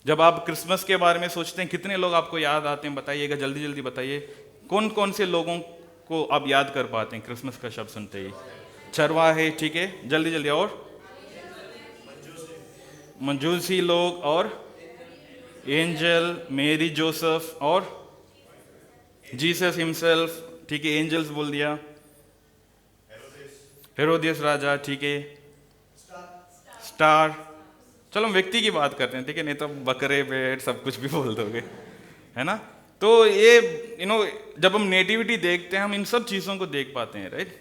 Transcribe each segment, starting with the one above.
जब आप क्रिसमस के बारे में सोचते हैं, कितने लोग आपको याद आते हैं? बताइएगा, जल्दी जल्दी बताइए। कौन कौन से लोगों को आप याद कर पाते हैं क्रिसमस का शब्द सुनते ही? चरवाहे, ठीक है, जल्दी जल्दी। और मंजूसी लोग, और एंजल, मेरी, जोसेफ, और जीसस हिमसेल्फ, ठीक है, एंजल्स बोल दिया। हेरोदियस राजा, ठीक है, स्टार। चलो हम व्यक्ति की बात करते हैं, ठीक है, नहीं तो बकरे भेड़ सब कुछ भी बोल दोगे, है ना? तो ये जब हम नेटिविटी देखते हैं, हम इन सब चीज़ों को देख पाते हैं, राइट?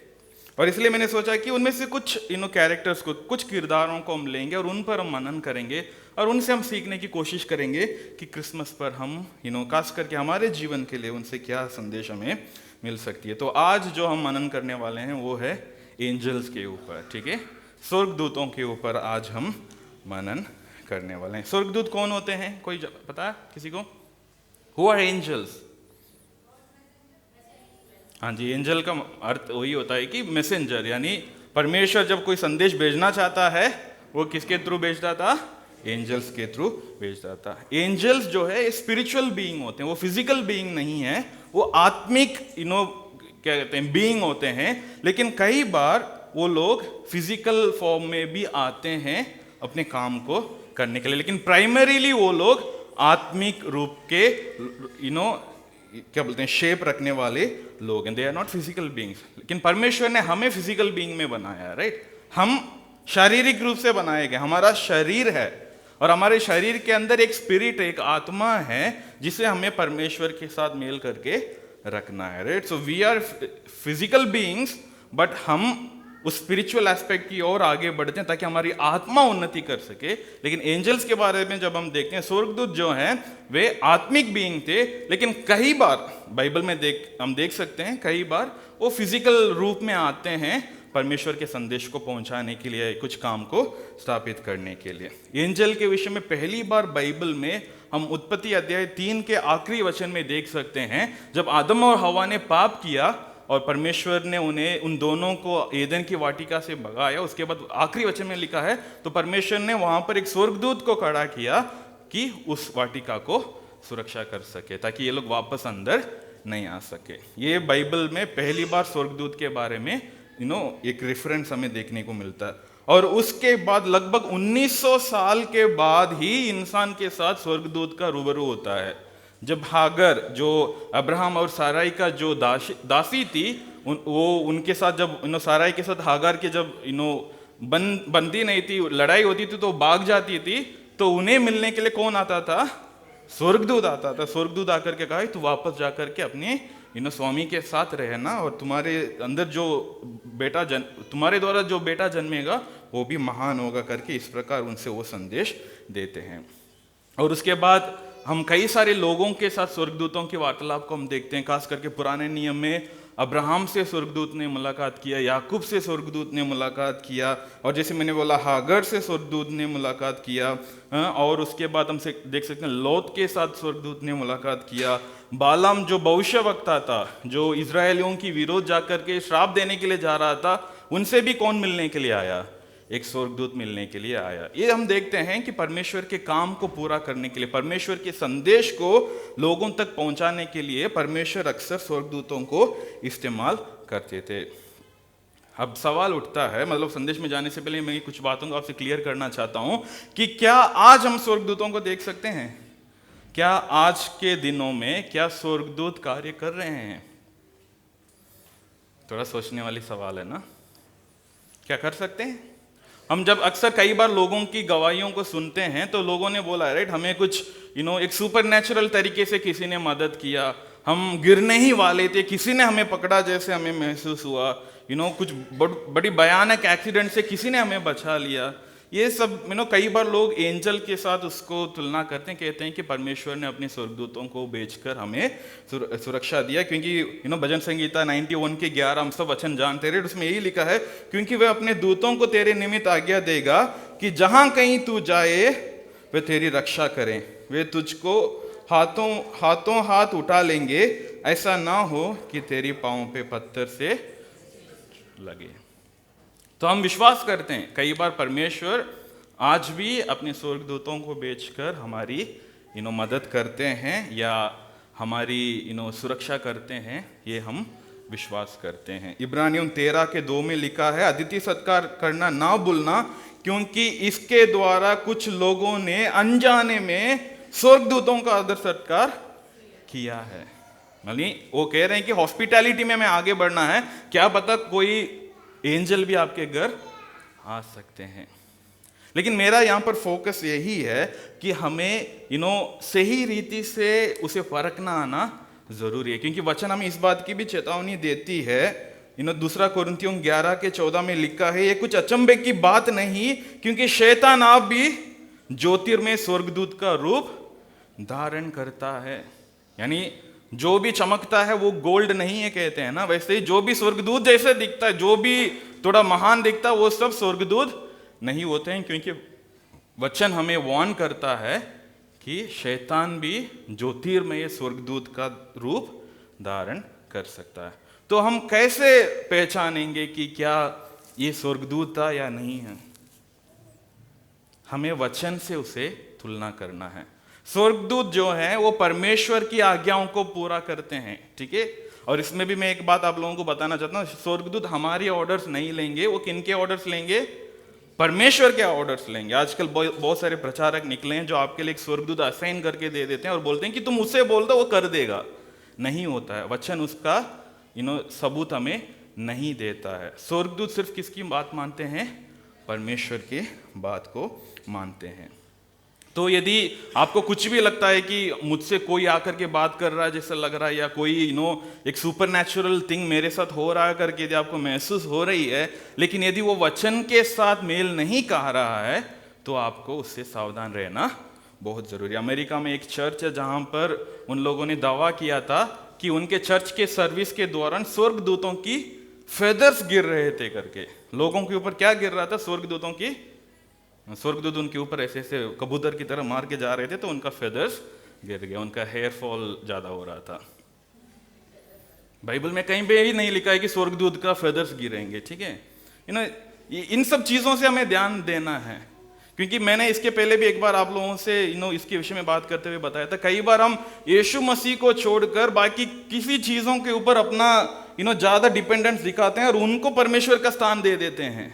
और इसलिए मैंने सोचा कि उनमें से कुछ कैरेक्टर्स को, कुछ किरदारों को हम लेंगे और उन पर हम मनन करेंगे और उनसे हम सीखने की कोशिश करेंगे कि क्रिसमस पर हम खास करके हमारे जीवन के लिए उनसे क्या संदेश हमें मिल सकती है। तो आज जो हम मनन करने वाले हैं वो है एंजल्स के ऊपर, ठीक है, स्वर्गदूतों के ऊपर आज हम मनन करने वाले हैं। स्वर्गदूत कौन होते हैं? कोई पता है किसी को? Who are angels? हाँ जी, एंजल का अर्थ वही होता है कि मैसेंजर, यानी परमेश्वर जब कोई संदेश भेजना चाहता है वो किसके थ्रू भेजता था? एंजल्स के थ्रू भेजता था। एंजल्स जो है स्पिरिचुअल बीइंग होते हैं, वो फिजिकल बीइंग नहीं है, वो आत्मिक क्या कहते हैं, बीइंग होते हैं। लेकिन कई बार वो लोग फिजिकल फॉर्म में भी आते हैं अपने काम को करने के लिए, लेकिन प्राइमरीली वो लोग आत्मिक रूप के क्या बोलते हैं, शेप रखने वाले लोग हैं। They are not physical beings. लेकिन परमेश्वर ने हमें फिजिकल बीइंग में बनाया है, राइट? हम शारीरिक रूप से बनाए गए, हमारा शरीर है और हमारे शरीर के अंदर एक स्पिरिट, एक आत्मा है जिसे हमें परमेश्वर के साथ मेल करके रखना है, right? So we are physical beings, but हम उस स्पिरिचुअल एस्पेक्ट की ओर आगे बढ़ते हैं ताकि हमारी आत्मा उन्नति कर सके। लेकिन एंजल्स के बारे में जब हम देखते हैं, स्वर्गदूत जो हैं वे आत्मिक बीइंग थे, लेकिन कई बार बाइबल में हम देख सकते हैं कई बार वो फिजिकल रूप में आते हैं परमेश्वर के संदेश को पहुंचाने के लिए, कुछ काम को स्थापित करने के लिए। एंजल के विषय में पहली बार बाइबल में हम उत्पत्ति अध्याय 3 के आखिरी वचन में देख सकते हैं, जब आदम और हवा ने पाप किया और परमेश्वर ने उन्हें, उन दोनों को एदन की वाटिका से भगाया। उसके बाद आखिरी वचन में लिखा है, तो परमेश्वर ने वहां पर एक स्वर्गदूत को खड़ा किया कि उस वाटिका को सुरक्षा कर सके, ताकि ये लोग वापस अंदर नहीं आ सके। ये बाइबल में पहली बार स्वर्गदूत के बारे में एक रेफरेंस हमें देखने को मिलता है। और उसके बाद लगभग 1900 साल के बाद ही इंसान के साथ स्वर्गदूत का रूबरू होता है। जब हागर, जो अब्राहम और साराई का जो दासी थी, वो उनके साथ जब साराई के साथ हागर के जब बनती नहीं थी, लड़ाई होती थी तो भाग जाती थी, तो उन्हें मिलने के लिए कौन आता था? स्वर्गदूत आता था। स्वर्गदूत आकर के कहा, तू वापस जाकर के अपने स्वामी के साथ रहना और तुम्हारे अंदर जो तुम्हारे द्वारा जो बेटा जन्मेगा वो भी महान होगा करके, इस प्रकार उनसे वो संदेश देते हैं। और उसके बाद हम कई सारे लोगों के साथ स्वर्गदूतों की वार्तालाप को हम देखते हैं। खास करके पुराने नियम में अब्राहम से स्वर्गदूत ने मुलाकात किया, याकूब से स्वर्गदूत ने मुलाकात किया, और जैसे मैंने बोला हागर से स्वर्गदूत ने मुलाकात किया। और उसके बाद हम देख सकते हैं लोत के साथ स्वर्गदूत ने मुलाकात किया। बालाम जो भविष्यवक्ता था, जो इजरायलियों की विरोध जाकर के श्राप देने के लिए जा रहा था, उनसे भी कौन मिलने के लिए आया? एक स्वर्गदूत मिलने के लिए आया। ये हम देखते हैं कि परमेश्वर के काम को पूरा करने के लिए, परमेश्वर के संदेश को लोगों तक पहुंचाने के लिए परमेश्वर अक्सर स्वर्गदूतों को इस्तेमाल करते थे। अब सवाल उठता है, मतलब संदेश में जाने से पहले मैं कुछ बातों को आपसे क्लियर करना चाहता हूं कि क्या आज हम स्वर्गदूतों को देख सकते हैं? क्या आज के दिनों में क्या स्वर्गदूत कार्य कर रहे हैं? थोड़ा सोचने वाली सवाल है ना? क्या कर सकते हैं? हम जब अक्सर कई बार लोगों की गवाहियों को सुनते हैं तो लोगों ने बोला है, राइट, हमें कुछ एक सुपर नेचुरल तरीके से किसी ने मदद किया, हम गिरने ही वाले थे, किसी ने हमें पकड़ा जैसे हमें महसूस हुआ, कुछ बड़ी भयानक एक्सीडेंट से किसी ने हमें बचा लिया। ये सब कई बार लोग एंजल के साथ उसको तुलना करते हैं, कहते हैं कि परमेश्वर ने अपने स्वर्गदूतों को भेजकर हमें सुरक्षा दिया। क्योंकि भजन संगीता 91 के 11 हम सब वचन जानते हैं, उसमें यही लिखा है, क्योंकि वह अपने दूतों को तेरे निमित्त आज्ञा देगा कि जहां कहीं तू जाए वे तेरी रक्षा करें, वे तुझको हाथों हाथ उठा लेंगे, ऐसा ना हो कि तेरी पांव पे पत्थर से लगे। तो हम विश्वास करते हैं कई बार परमेश्वर आज भी अपने स्वर्गदूतों को भेजकर हमारी मदद करते हैं या हमारी सुरक्षा करते हैं, ये हम विश्वास करते हैं। इब्रानियों 13:2 में लिखा है, अतिथि सत्कार करना ना भूलना, क्योंकि इसके द्वारा कुछ लोगों ने अनजाने में स्वर्गदूतों का आदर सत्कार किया है। मतलब वो कह रहे हैं कि हॉस्पिटैलिटी में हमें आगे बढ़ना है, क्या पता कोई एंजल भी आपके घर आ सकते हैं। लेकिन मेरा यहाँ पर फोकस यही है कि हमें सही रीति से उसे परखना आना जरूरी है, क्योंकि वचन हमें इस बात की भी चेतावनी देती है। 2 कोरिन्थियों 11:14 में लिखा है, ये कुछ अचंभे की बात नहीं, क्योंकि शैतान आप भी ज्योतिर्मय स्वर्गदूत का रूप धारण करता है। यानी जो भी चमकता है वो गोल्ड नहीं है कहते हैं ना, वैसे ही जो भी स्वर्गदूत जैसे दिखता है, जो भी थोड़ा महान दिखता है, वो सब स्वर्गदूत नहीं होते हैं। क्योंकि वचन हमें वार्न करता है कि शैतान भी ज्योतिर्मय स्वर्गदूत का रूप धारण कर सकता है। तो हम कैसे पहचानेंगे कि क्या ये स्वर्गदूत था या नहीं है? हमें वचन से उसे तुलना करना है। स्वर्गदूत जो है वो परमेश्वर की आज्ञाओं को पूरा करते हैं, ठीक है। और इसमें भी मैं एक बात आप लोगों को बताना चाहता हूं, स्वर्गदूत हमारे ऑर्डर्स नहीं लेंगे, वो किनके ऑर्डर्स लेंगे? परमेश्वर के ऑर्डर्स लेंगे। आजकल बहुत सारे प्रचारक निकले हैं जो आपके लिए एक स्वर्गदूत असाइन करके दे देते हैं और बोलते हैं कि तुम उसे बोल दो वो कर देगा। नहीं होता है, वचन उसका सबूत हमें नहीं देता है। स्वर्गदूत सिर्फ किसकी बात मानते हैं? परमेश्वर की बात को मानते हैं। तो यदि आपको कुछ भी लगता है कि मुझसे कोई आकर के बात कर रहा है जैसा लग रहा है, या कोई एक सुपरनैचुरल थिंग मेरे साथ हो रहा है करके यदि आपको महसूस हो रही है, लेकिन यदि वो वचन के साथ मेल नहीं कह रहा है, तो आपको उससे सावधान रहना बहुत जरूरी है। अमेरिका में एक चर्च है जहां पर उन लोगों ने दावा किया था कि उनके चर्च के सर्विस के दौरान स्वर्गदूतों की फेदर्स गिर रहे थे करके। लोगों के ऊपर क्या गिर रहा था? स्वर्गदूतों की, स्वर्गदूत उनके ऊपर ऐसे ऐसे कबूतर की तरह मार के जा रहे थे, तो उनका फेदर्स गिर गया, उनका हेयर फॉल ज्यादा हो रहा था। बाइबल में कहीं पे भी नहीं लिखा है कि स्वर्गदूत का फेदर्स गिरेंगे, ठीक है। इन सब चीजों से हमें ध्यान देना है, क्योंकि मैंने इसके पहले भी एक बार आप लोगों से इसके विषय में बात करते हुए बताया था, कई बार हम यीशु मसीह को छोड़कर बाकी किसी चीजों के ऊपर अपना ज्यादा डिपेंडेंस दिखाते हैं और उनको परमेश्वर का स्थान दे देते हैं।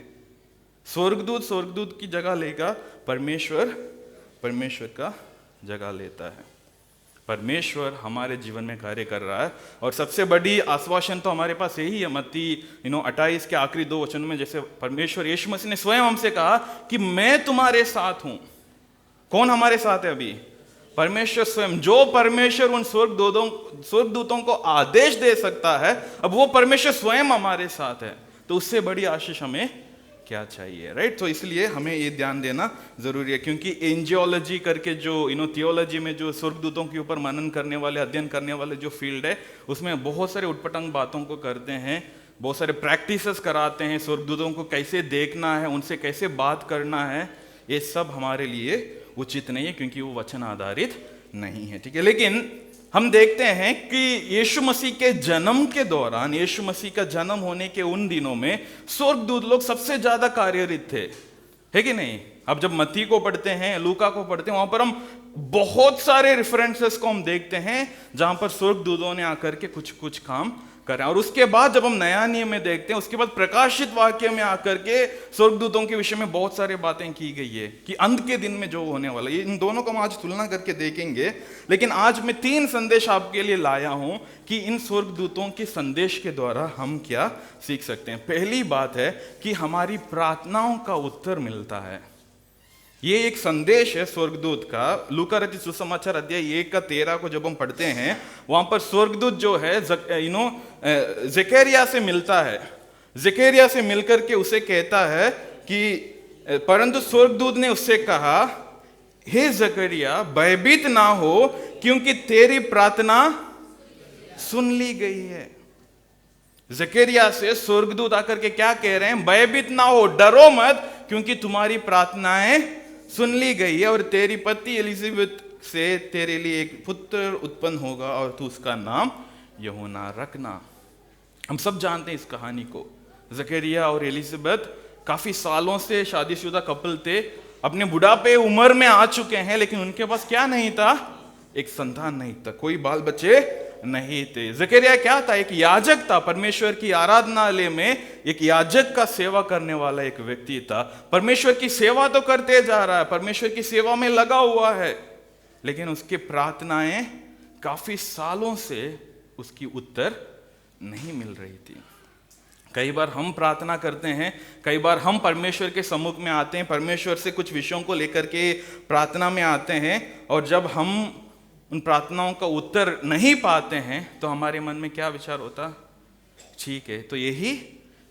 स्वर्गदूत की जगह लेगा, परमेश्वर का जगह लेता है। परमेश्वर हमारे जीवन में कार्य कर रहा है, और सबसे बड़ी आश्वासन तो हमारे पास यही है। मत्ती 28 के आखिरी 2 वचन में जैसे परमेश्वर यीशु मसीह ने स्वयं हमसे कहा कि मैं तुम्हारे साथ हूं। कौन हमारे साथ है अभी? परमेश्वर स्वयं। जो परमेश्वर उन स्वर्गदूतों को आदेश दे सकता है, अब वो परमेश्वर स्वयं हमारे साथ है, तो उससे बड़ी आशीष हमें क्या चाहिए, राइट। तो इसलिए हमें ये ध्यान देना जरूरी है, क्योंकि एंजियोलॉजी करके जो थियोलॉजी में जो स्वर्गदूतों के ऊपर मनन करने वाले, अध्ययन करने वाले जो फील्ड है, उसमें बहुत सारे उटपटांग बातों को करते हैं, बहुत सारे प्रैक्टिसेस कराते हैं। स्वर्गदूतों को कैसे देखना है, उनसे कैसे बात करना है, ये सब हमारे लिए उचित नहीं है, क्योंकि वो वचन आधारित नहीं है, ठीक है। लेकिन हम देखते हैं कि यीशु मसीह के जन्म के दौरान, यीशु मसीह का जन्म होने के उन दिनों में स्वर्गदूत लोग सबसे ज्यादा कार्यरत थे, है कि नहीं? अब जब मत्ती को पढ़ते हैं, लूका को पढ़ते हैं, वहां पर हम बहुत सारे रेफरेंसेस को हम देखते हैं जहां पर स्वर्गदूतों ने आकर के कुछ कुछ काम करें। और उसके बाद जब हम नया नियम में देखते हैं, उसके बाद प्रकाशित वाक्य में आकर के स्वर्गदूतों के विषय में बहुत सारी बातें की गई है कि अंत के दिन में जो होने वाला है। इन दोनों को हम आज तुलना करके देखेंगे, लेकिन आज मैं 3 संदेश आपके लिए लाया हूं कि इन स्वर्गदूतों के संदेश के द्वारा हम क्या सीख सकते हैं। पहली बात है कि हमारी प्रार्थनाओं का उत्तर मिलता है। ये एक संदेश है स्वर्गदूत का। लूका रचित सुसमाचार अध्याय 1:13 को जब हम पढ़ते हैं, वहां पर स्वर्गदूत जो है जकरिया से मिलता है। जकरिया से मिलकर के उसे कहता है कि परंतु स्वर्गदूत ने उससे कहा, हे जकरिया भयभीत ना हो, क्योंकि तेरी प्रार्थना सुन ली गई है। जकरिया से स्वर्गदूत आकर के क्या कह रहे हैं? भयभीत ना हो, डरो मत, क्योंकि तुम्हारी प्रार्थनाएं सुन ली गई है, और तेरी पत्नी एलिजाबेथ से तेरे लिए एक पुत्र उत्पन्न होगा, और तू उसका नाम यूहन्ना रखना। हम सब जानते हैं इस कहानी को। जकरिया और एलिजाबेथ काफी सालों से शादीशुदा कपल थे, अपने बुढ़ापे उम्र में आ चुके हैं, लेकिन उनके पास क्या नहीं था? एक संतान नहीं था, कोई बाल बच्चे नहीं थे। जकरिया क्या था? एक याजक था, परमेश्वर की आराधनालय में एक याजक का सेवा करने वाला एक व्यक्ति था। परमेश्वर की सेवा तो करते जा रहा है, परमेश्वर की सेवा में लगा हुआ है, लेकिन उसकी प्रार्थनाएं काफी सालों से उसकी उत्तर नहीं मिल रही थी। कई बार हम प्रार्थना करते हैं, कई बार हम परमेश्वर के सम्मुख में आते हैं, परमेश्वर से कुछ विषयों को लेकर के प्रार्थना में आते हैं, और जब हम उन प्रार्थनाओं का उत्तर नहीं पाते हैं तो हमारे मन में क्या विचार होता? ठीक है, तो यही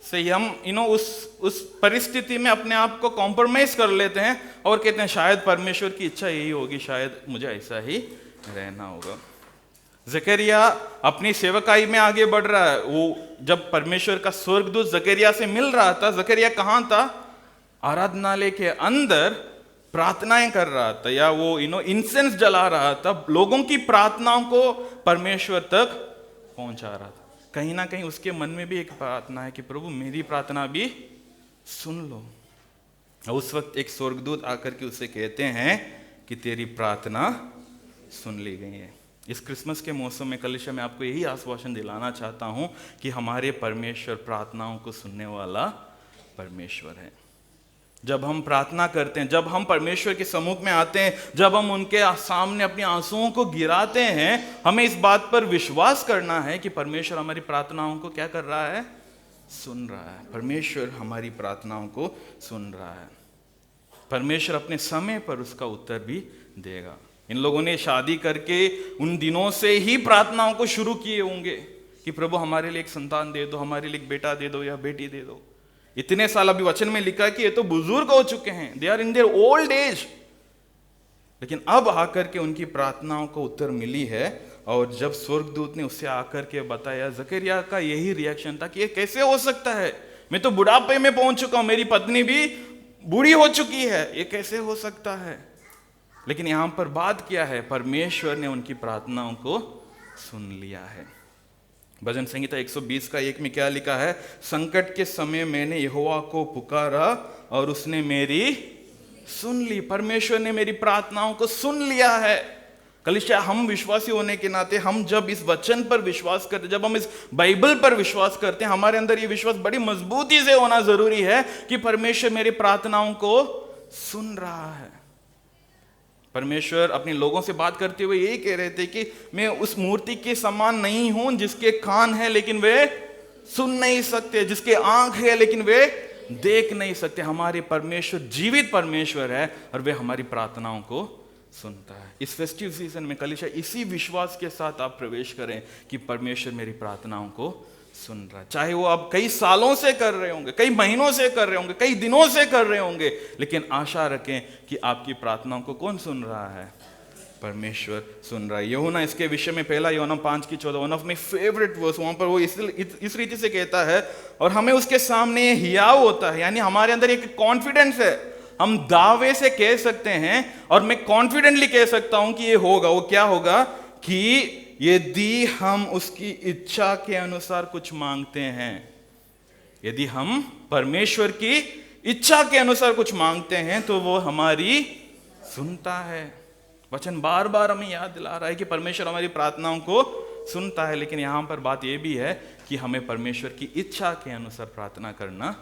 से हम उस परिस्थिति में अपने आप को कॉम्प्रोमाइज कर लेते हैं और कहते हैं शायद परमेश्वर की इच्छा यही होगी, शायद मुझे ऐसा ही रहना होगा। जकरिया अपनी सेवकाई में आगे बढ़ रहा है। वो जब परमेश्वर का स्वर्गदूत जकरिया से मिल रहा था, जकरिया कहां था? आराधनालय के अंदर प्रार्थनाएं कर रहा था, या वो इंसेंस जला रहा था, लोगों की प्रार्थनाओं को परमेश्वर तक पहुंचा रहा था। कहीं ना कहीं उसके मन में भी एक प्रार्थना है कि प्रभु मेरी प्रार्थना भी सुन लो। उस वक्त एक स्वर्गदूत आकर के उसे कहते हैं कि तेरी प्रार्थना सुन ली गई है। इस क्रिसमस के मौसम में कलीसिया मैं आपको यही आश्वासन दिलाना चाहता हूं कि हमारे परमेश्वर प्रार्थनाओं को सुनने वाला परमेश्वर है। जब हम प्रार्थना करते हैं, जब हम परमेश्वर के सम्मुख में आते हैं, जब हम उनके सामने अपने आंसुओं को गिराते हैं, हमें इस बात पर विश्वास करना है कि परमेश्वर हमारी प्रार्थनाओं को क्या कर रहा है? सुन रहा है। परमेश्वर हमारी प्रार्थनाओं को सुन रहा है। परमेश्वर अपने समय पर उसका उत्तर भी देगा। इन लोगों ने शादी करके उन दिनों से ही प्रार्थनाओं को शुरू किए होंगे कि प्रभु हमारे लिए एक संतान दे दो, हमारे लिए एक बेटा दे दो या बेटी दे दो। इतने साल अभी वचन में लिखा कि ये तो बुजुर्ग हो चुके हैं, they are in their old age, लेकिन अब आकर के उनकी प्रार्थनाओं को उत्तर मिली है। और जब स्वर्गदूत ने उससे आकर के बताया, जकरिया का यही रिएक्शन था कि ये कैसे हो सकता है? मैं तो बुढ़ापे में पहुंच चुका हूं, मेरी पत्नी भी बूढ़ी हो चुकी है, ये कैसे हो सकता है? लेकिन यहां पर बात क्या है? परमेश्वर ने उनकी प्रार्थनाओं को सुन लिया है। भजन संहिता 120 का 1 में क्या लिखा है? संकट के समय मैंने यहोवा को पुकारा और उसने मेरी सुन ली। परमेश्वर ने मेरी प्रार्थनाओं को सुन लिया है। कलीसिया, हम विश्वासी होने के नाते हम जब इस वचन पर विश्वास करते, जब हम इस बाइबल पर विश्वास करते हैं, हमारे अंदर ये विश्वास बड़ी मजबूती से होना जरूरी है कि परमेश्वर मेरी प्रार्थनाओं को सुन रहा है। परमेश्वर अपने लोगों से बात करते हुए यही कह रहे थे कि मैं उस मूर्ति के समान नहीं हूं जिसके कान है लेकिन वे सुन नहीं सकते, जिसके आंख है लेकिन वे देख नहीं सकते। हमारे परमेश्वर जीवित परमेश्वर है और वे हमारी प्रार्थनाओं को सुनता है। इस फेस्टिव सीजन में कलीसिया इसी विश्वास के साथ आप प्रवेश करें कि परमेश्वर मेरी प्रार्थनाओं को सुन रहा है। चाहे वो आप कई सालों से कर रहे होंगे, कई महीनों से कर रहे होंगे, कई दिनों से कर रहे होंगे, लेकिन आशा रखें कि आपकी प्रार्थनाओं को कौन सुन रहा है? परमेश्वर सुन रहा है। यूहन्ना इसके विषय में पहला यूहन्ना 5:14, one of my favourite verse, वहां पर वो इस रीति से कहता है, और हमें उसके सामने हियाव होता है, यानी हमारे अंदर एक कॉन्फिडेंस है। हम दावे से कह सकते हैं और मैं कॉन्फिडेंटली कह सकता हूं कि ये होगा। वो क्या होगा? कि यदि हम उसकी इच्छा के अनुसार कुछ मांगते हैं, यदि हम परमेश्वर की इच्छा के अनुसार कुछ मांगते हैं तो वो हमारी सुनता है। वचन बार बार हमें याद दिला रहा है कि परमेश्वर हमारी प्रार्थनाओं को सुनता है, लेकिन यहां पर बात यह भी है कि हमें परमेश्वर की इच्छा के अनुसार प्रार्थना करना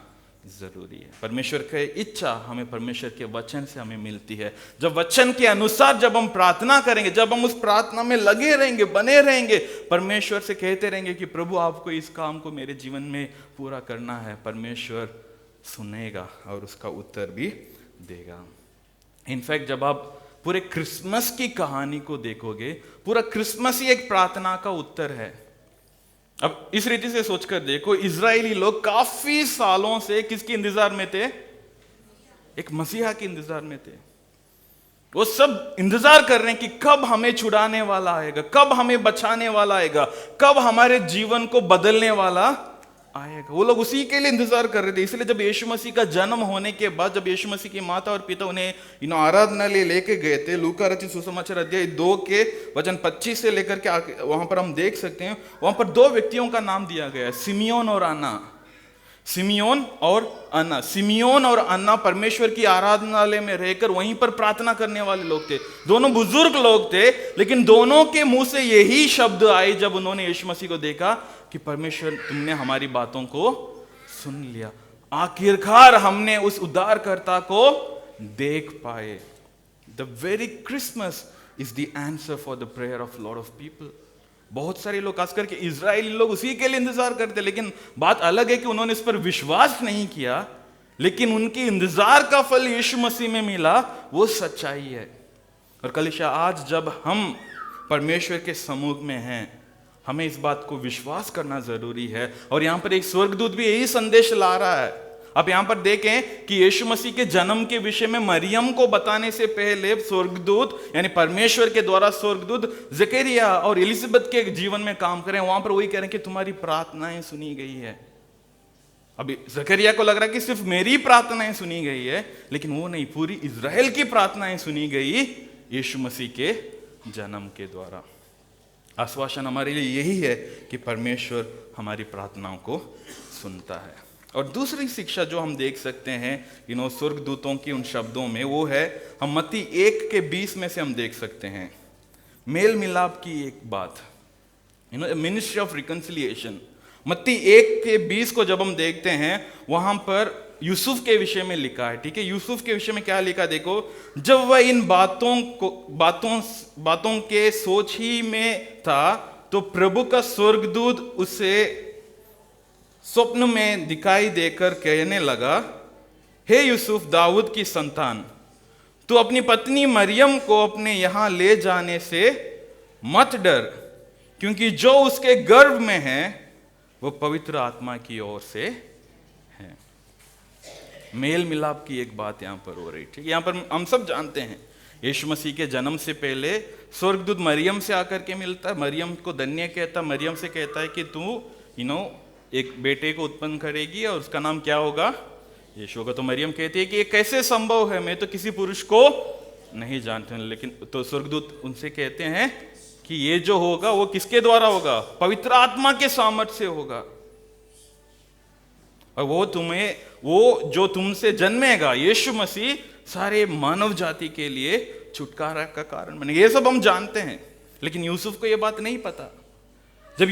जरूरी है। परमेश्वर की इच्छा हमें परमेश्वर के वचन से हमें मिलती है। जब वचन के अनुसार जब हम प्रार्थना करेंगे, जब हम उस प्रार्थना में लगे रहेंगे, बने रहेंगे, परमेश्वर से कहते रहेंगे कि प्रभु आपको इस काम को मेरे जीवन में पूरा करना है, परमेश्वर सुनेगा और उसका उत्तर भी देगा। इनफैक्ट जब आप पूरे क्रिसमस की कहानी को देखोगे, पूरा क्रिसमस ही एक प्रार्थना का उत्तर है। अब इस रीति से सोचकर देखो, इजरायली लोग काफी सालों से किसके इंतजार में थे? एक मसीहा के इंतजार में थे। वो सब इंतजार कर रहे हैं कि कब हमें छुड़ाने वाला आएगा, कब हमें बचाने वाला आएगा, कब हमारे जीवन को बदलने वाला आएगा। वो लोग उसी के लिए इंतजार कर रहे थे। इसलिए जब यीशु मसीह का जन्म होने के बाद, जब यीशु मसीह की माता और पिता उन्हें आराधनालय लेके गए थे, लूका रचित सुसमाचार अध्याय 2 के वचन 25 से लेकर के वहां पर हम देख सकते हैं, वहां पर 2 व्यक्तियों का नाम दिया गया है, सिमियोन और अन्ना। सिमियोन और अन्ना। सिमियोन और अन्ना परमेश्वर की आराधनालय में रहकर वहीं पर प्रार्थना करने वाले लोग थे। दोनों बुजुर्ग लोग थे, लेकिन दोनों के मुंह से यही शब्द आए जब उन्होंने यीशु मसीह को देखा कि परमेश्वर तुमने हमारी बातों को सुन लिया, आखिरकार हमने उस उद्धारकर्ता को देख पाए। The very Christmas is the answer for the prayer of lot of people. बहुत सारे लोग, खास करके इजराइली लोग, उसी के लिए इंतजार करते, लेकिन बात अलग है कि उन्होंने इस पर विश्वास नहीं किया, लेकिन उनके इंतजार का फल यीशु मसीह में मिला, वो सच्चाई है। और कलीसिया, आज जब हम परमेश्वर के समूह में हैं, हमें इस बात को विश्वास करना जरूरी है। और यहां पर एक स्वर्गदूत भी यही संदेश ला रहा है। अब यहां पर देखें कि यीशु मसीह के जन्म के विषय में मरियम को बताने से पहले स्वर्गदूत, यानी परमेश्वर के द्वारा स्वर्गदूत जकरिया और एलिजाबेथ के जीवन में काम करें। वहां पर वही कह रहे हैं कि तुम्हारी प्रार्थनाएं सुनी गई है। अभी जकरिया को लग रहा है कि सिर्फ मेरी प्रार्थनाएं सुनी गई है, लेकिन वो नहीं, पूरी इजराइल की प्रार्थनाएं सुनी गई यीशु मसीह के जन्म के द्वारा। आश्वासन हमारे लिए यही है कि परमेश्वर हमारी प्रार्थनाओं को सुनता है। और दूसरी शिक्षा जो हम देख सकते हैं स्वर्गदूतों की उन शब्दों में, वो है हम मत्ती 1:20 में से हम देख सकते हैं मेल मिलाप की एक बात, मिनिस्ट्री ऑफ रिकंसिलिएशन। मत्ती 1:20 को जब हम देखते हैं, वहां पर यूसुफ के विषय में लिखा है। ठीक है, यूसुफ के विषय में क्या लिखा देखो, जब वह इन बातों के सोच ही में था तो प्रभु का स्वर्गदूत उसे स्वप्न में दिखाई देकर कहने लगा, हे यूसुफ, दाऊद की संतान, तू अपनी पत्नी मरियम को अपने यहां ले जाने से मत डर, क्योंकि जो उसके गर्भ में है वो पवित्र आत्मा की ओर से है। मेल मिलाप की एक बात यहां पर हो रही। ठीक है, यहां पर हम सब जानते हैं यीशु मसीह के जन्म से पहले स्वर्गदूत मरियम से आकर के मिलता है, मरियम को धन्य कहता, मरियम से कहता है कि तू एक बेटे को उत्पन्न करेगी और उसका नाम क्या होगा, यीशु होगा। तो मरियम कहती है कि ये कैसे संभव है, मैं तो किसी पुरुष को नहीं जानते। लेकिन तो स्वर्गदूत उनसे कहते हैं कि ये जो होगा वो किसके द्वारा होगा, पवित्र आत्मा के सामर्थ्य से होगा, और वो जो तुमसे जन्मेगा, यीशु मसीह, सारे मानव जाति के लिए छुटकारा का कारण बने। ये सब हम जानते हैं, लेकिन यूसुफ को ये बात नहीं पता। जब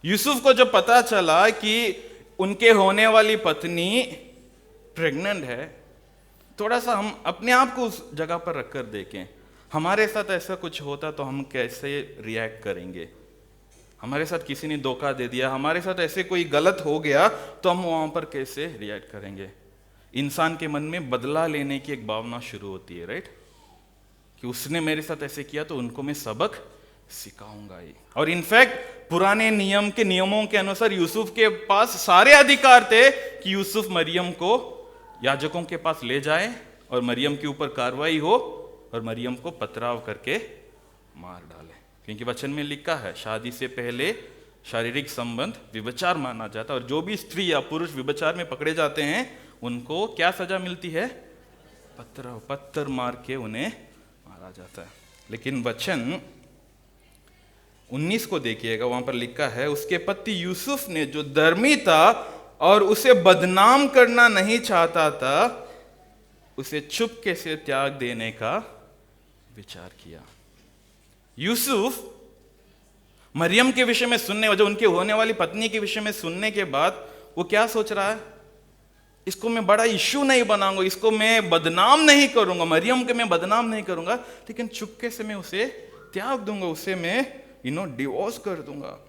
यूसुफ को जब पता चला कि उनके होने वाली पत्नी प्रेग्नेंट है, थोड़ा सा हम अपने आप को उस जगह पर रखकर देखें। हमारे साथ ऐसा कुछ होता तो हम कैसे रिएक्ट करेंगे? हमारे साथ किसी ने धोखा दे दिया, हमारे साथ ऐसे कोई गलत हो गया, तो हम वहां पर कैसे रिएक्ट करेंगे? इंसान के मन में बदला लेने की एक भावना शुरू होती है, राइट? कि उसने मेरे साथ ऐसे किया तो उनको मैं सबक सिखाऊंगा ही। और इनफैक्ट पुराने नियमों के अनुसार यूसुफ के पास सारे अधिकार थे कि यूसुफ मरियम को याजकों के पास ले जाए और मरियम के ऊपर कार्रवाई हो और मरियम को पथराव करके मार डाले, क्योंकि वचन में लिखा है शादी से पहले शारीरिक संबंध व्यभिचार माना जाता है, और जो भी स्त्री या पुरुष व्यभिचार में पकड़े जाते हैं उनको क्या सजा मिलती है? पत्थर मार के उन्हें मारा जाता है। लेकिन वचन 19 को देखिएगा, वहां पर लिखा है, उसके पति यूसुफ ने जो धर्मी था और उसे बदनाम करना नहीं चाहता था, उसे चुपके से त्याग देने का विचार किया। यूसुफ मरियम के विषय में सुनने, जो उनके होने वाली पत्नी के विषय में सुनने के बाद वो क्या सोच रहा है? इसको मैं बड़ा इश्यू नहीं बनाऊंगा, इसको मैं बदनाम नहीं करूंगा, मरियम के मैं बदनाम नहीं करूंगा, लेकिन चुपके से मैं उसे त्याग दूंगा, उसे मैं डिवोर्स कर दूंगा।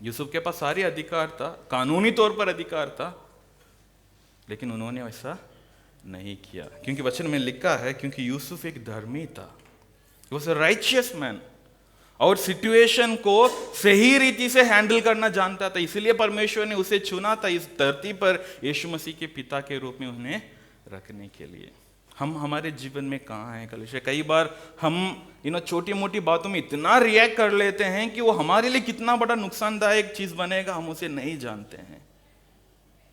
यूसुफ के पास सारे अधिकार था, कानूनी तौर पर अधिकार था, लेकिन उन्होंने ऐसा नहीं किया, क्योंकि वचन में लिखा है, क्योंकि यूसुफ एक धर्मी था, he was a righteous man, और सिचुएशन को सही रीति से हैंडल करना जानता था, इसलिए परमेश्वर ने उसे चुना था इस धरती पर यीशु मसीह के पिता के रूप में उन्हें रखने के लिए। हम हमारे जीवन में कहाँ हैं कलीसिया? कई बार हम छोटी मोटी बातों में इतना रिएक्ट कर लेते हैं कि वो हमारे लिए कितना बड़ा नुकसानदायक चीज बनेगा हम उसे नहीं जानते हैं।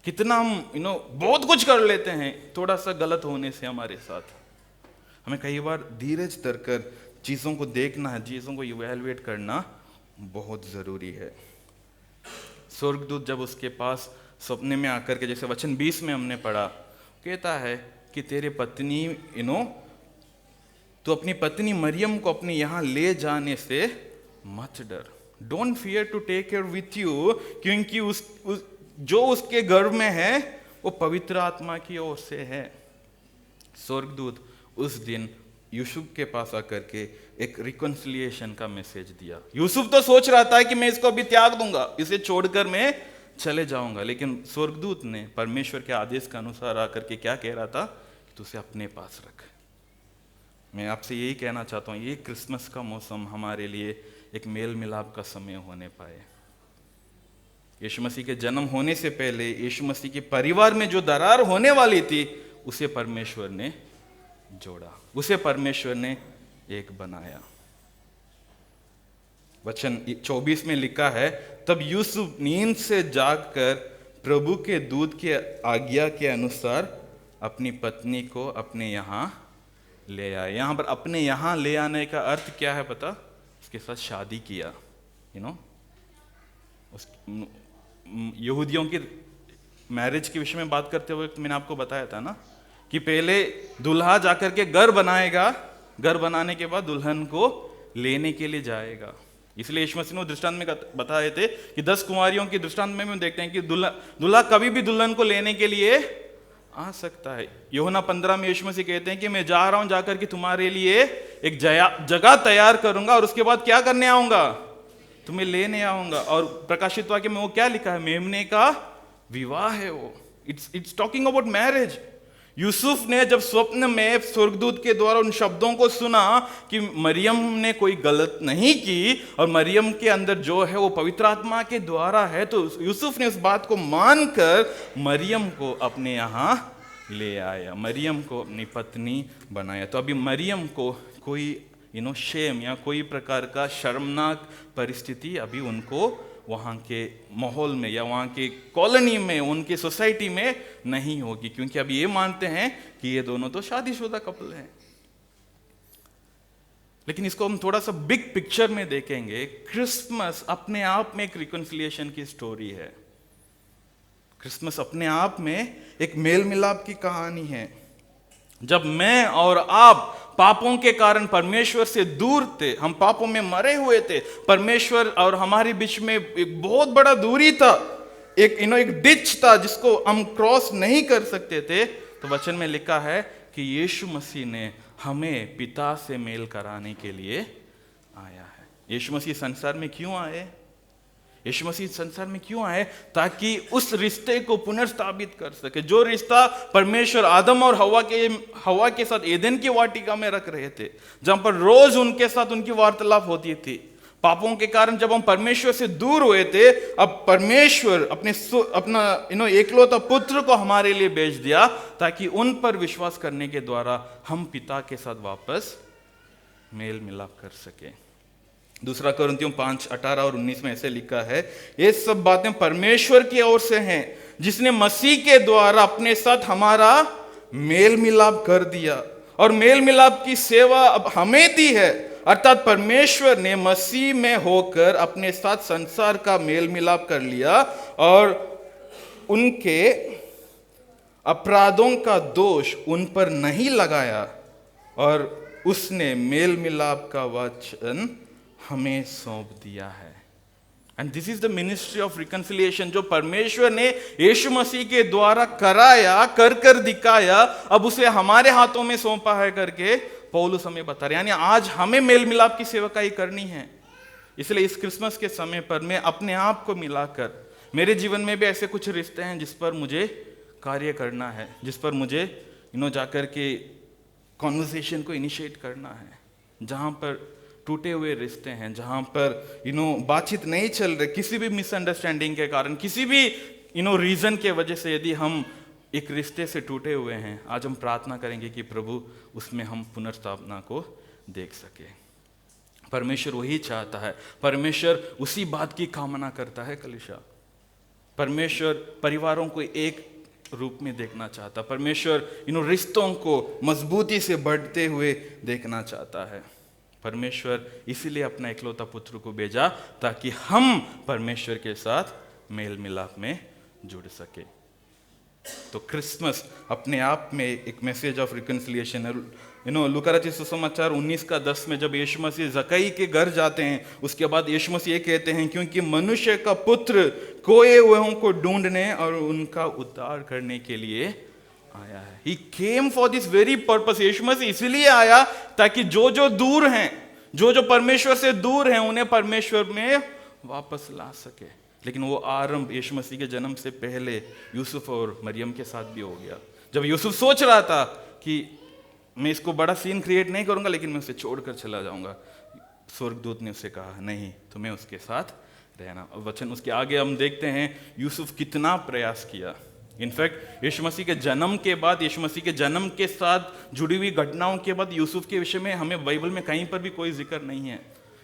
कितना हम बहुत कुछ कर लेते हैं थोड़ा सा गलत होने से हमारे साथ। हमें कई बार धीरज धरकर चीज़ों को देखना है, चीज़ों को इवैल्यूएट करना बहुत ज़रूरी है। स्वर्गदूत जब उसके पास सपने में आकर के, जैसे वचन 20 में हमने पढ़ा, कहता है कि तेरे पत्नी तो अपनी पत्नी मरियम को अपने यहाँ ले जाने से मत डर, don't fear to take care with you, क्योंकि जो उसके गर्भ में है वो पवित्र आत्मा की ओर से है। स्वर्गदूत उस दिन यूसुफ के पास आकर के एक रिकंसिलिएशन का मैसेज दिया। यूसुफ तो सोच रहा था कि मैं इसको अभी त्याग दूंगा, इसे छोड़कर मैं चले जाऊंगा, लेकिन स्वर्गदूत ने परमेश्वर के आदेश के अनुसार आकर के क्या कह रहा था, तू उसे अपने पास रख। मैं आपसे यही कहना चाहता हूँ, ये क्रिसमस का मौसम हमारे लिए एक मेल मिलाप का समय होने पाए। यीशु मसीह के जन्म होने से पहले यीशु मसीह के परिवार में जो दरार होने वाली थी, उसे परमेश्वर ने जोड़ा, उसे परमेश्वर ने एक बनाया। वचन 24 में लिखा है, तब यूसुफ नींद से जागकर प्रभु के दूत के आज्ञा के अनुसार अपनी पत्नी को अपने यहाँ ले आए। यहाँ पर अपने यहाँ ले आने का अर्थ क्या है पता? उसके साथ शादी किया। यहूदियों की मैरिज के विषय में बात करते हुए मैंने आपको बताया था ना कि पहले दूल्हा जाकर के घर बनाएगा, घर बनाने के बाद दुल्हन को लेने के लिए जाएगा। इसलिए यीशु मसीह ने दृष्टांत में बताए थे कि 10 कुंवारियों की दृष्टांत में देखते हैं कि दूल्हा कभी भी दुल्हन को लेने के लिए आ सकता है। यूहन्ना 15 में यीशु मसीह कहते हैं कि मैं जा रहा हूं, जाकर के तुम्हारे लिए एक जगह तैयार करूंगा और उसके बाद क्या करने आऊंगा, तुम्हें लेने आऊंगा। और प्रकाशित वाक्य में वो क्या लिखा है, मेमने का विवाह है वो। It's talking about marriage. Yusuf ने जब स्वप्न में स्वर्गदूत के द्वारा उन शब्दों को सुना कि मरियम ने कोई गलत नहीं की और मरियम के अंदर जो है वो पवित्र आत्मा के द्वारा है, तो यूसुफ ने उस बात को मानकर मरियम को अपने यहाँ ले आया, मरियम को अपनी पत्नी बनाया। तो अभी मरियम को कोई शेम या कोई प्रकार का शर्मनाक परिस्थिति अभी उनको वहाँ के माहौल में या वहाँ के कॉलोनी में, उनकी सोसाइटी में नहीं होगी, क्योंकि अब ये मानते हैं कि ये दोनों तो शादीशुदा कपल हैं। लेकिन इसको हम थोड़ा सा बिग पिक्चर में देखेंगे। क्रिसमस अपने आप में एक रिकंसिलिएशन की स्टोरी है। क्रिसमस अपने आप में एक मेल मिलाप की कहानी है। जब मैं और आप पापों के कारण परमेश्वर से दूर थे, हम पापों में मरे हुए थे, परमेश्वर और हमारे बीच में एक बहुत बड़ा दूरी था, एक डिच था जिसको हम क्रॉस नहीं कर सकते थे, तो वचन में लिखा है कि यीशु मसीह ने हमें पिता से मेल कराने के लिए आया है। यीशु मसीह संसार में क्यों आए? यीशु मसीह संसार में क्यों आए? ताकि उस रिश्ते को पुनर्स्थापित कर सके, जो रिश्ता परमेश्वर आदम और हवा के साथ एदेन की वाटिका में रख रहे थे, जहां पर रोज उनके साथ उनकी वार्तालाप होती थी। पापों के कारण जब हम परमेश्वर से दूर हुए थे, अब परमेश्वर अपना एकलौता पुत्र को हमारे लिए भेज दिया, ताकि उन पर विश्वास करने के द्वारा हम पिता के साथ वापस मेल मिलाप कर सके। दूसरा कुरिन्थियों 5:18 और 19 में ऐसे लिखा है, ये सब बातें परमेश्वर की ओर से हैं, जिसने मसीह के द्वारा अपने साथ हमारा मेल मिलाप कर दिया और मेल मिलाप की सेवा अब हमें दी है। अर्थात परमेश्वर ने मसीह में होकर अपने साथ संसार का मेल मिलाप कर लिया और उनके अपराधों का दोष उन पर नहीं लगाया, और उसने मेल मिलाप का वचन हमें सौंप दिया है। And this is the ministry of reconciliation, जो परमेश्वर ने यीशु मसीह के द्वारा कराया, कर दिखाया, अब उसे हमारे हाथों में सौंपा है करके पौलुस हमें बता रहे। यानी आज हमें मेल मिलाप की सेवा ही करनी है। इसलिए इस क्रिसमस के समय पर मैं अपने आप को मिलाकर, मेरे जीवन में भी ऐसे कुछ रिश्ते हैं जिस पर मुझे कार्य करना है, जिस पर मुझे जाकर के कॉन्वर्सेशन को इनिशिएट करना है, जहां पर टूटे हुए रिश्ते हैं, जहां पर बातचीत नहीं चल रही, किसी भी मिसअंडरस्टैंडिंग के कारण, किसी भी रीजन के वजह से यदि हम एक रिश्ते से टूटे हुए हैं, आज हम प्रार्थना करेंगे कि प्रभु उसमें हम पुनर्स्थापना को देख सके। परमेश्वर वही चाहता है, परमेश्वर उसी बात की कामना करता है। कलीसिया, परमेश्वर परिवारों को एक रूप में देखना चाहता, परमेश्वर रिश्तों को मजबूती से बढ़ते हुए देखना चाहता है। परमेश्वर इसीलिए अपना इकलौता पुत्र को भेजा, ताकि हम परमेश्वर के साथ मेल मिलाप में जुड़ सके। तो क्रिसमस अपने आप में एक मैसेज ऑफ रिकन्सिलिएशन है। लूका रचित सुसमाचार 19:10 में जब यीशु मसीह जकई के घर जाते हैं, उसके बाद यीशु मसीह ये कहते हैं, क्योंकि मनुष्य का पुत्र खोए हुओं को ढूंढने और उनका उद्धार करने के लिए आया है। He came for this very purpose। यीशु मसीह इसलिए आया ताकि जो दूर हैं, जो परमेश्वर से दूर हैं, उन्हें परमेश्वर में वापस ला सके। लेकिन वो आरंभ यीशु मसीह के जन्म से पहले यूसुफ और मरियम के साथ भी हो गया। जब यूसुफ सोच रहा था कि मैं इसको बड़ा सीन क्रिएट नहीं करूंगा, लेकिन मैं उसे छोड़कर चला जाऊंगा, स्वर्गदूत ने उसे कहा नहीं, तुम्हें उसके साथ रहना। वचन उसके आगे हम देखते हैं यूसुफ कितना प्रयास किया। इनफैक्ट यीशु मसीह के जन्म के बाद, यीशु मसीह के जन्म के साथ जुड़ी हुई घटनाओं के बाद यूसुफ के विषय में हमें बाइबल में कहीं पर भी कोई जिक्र नहीं है।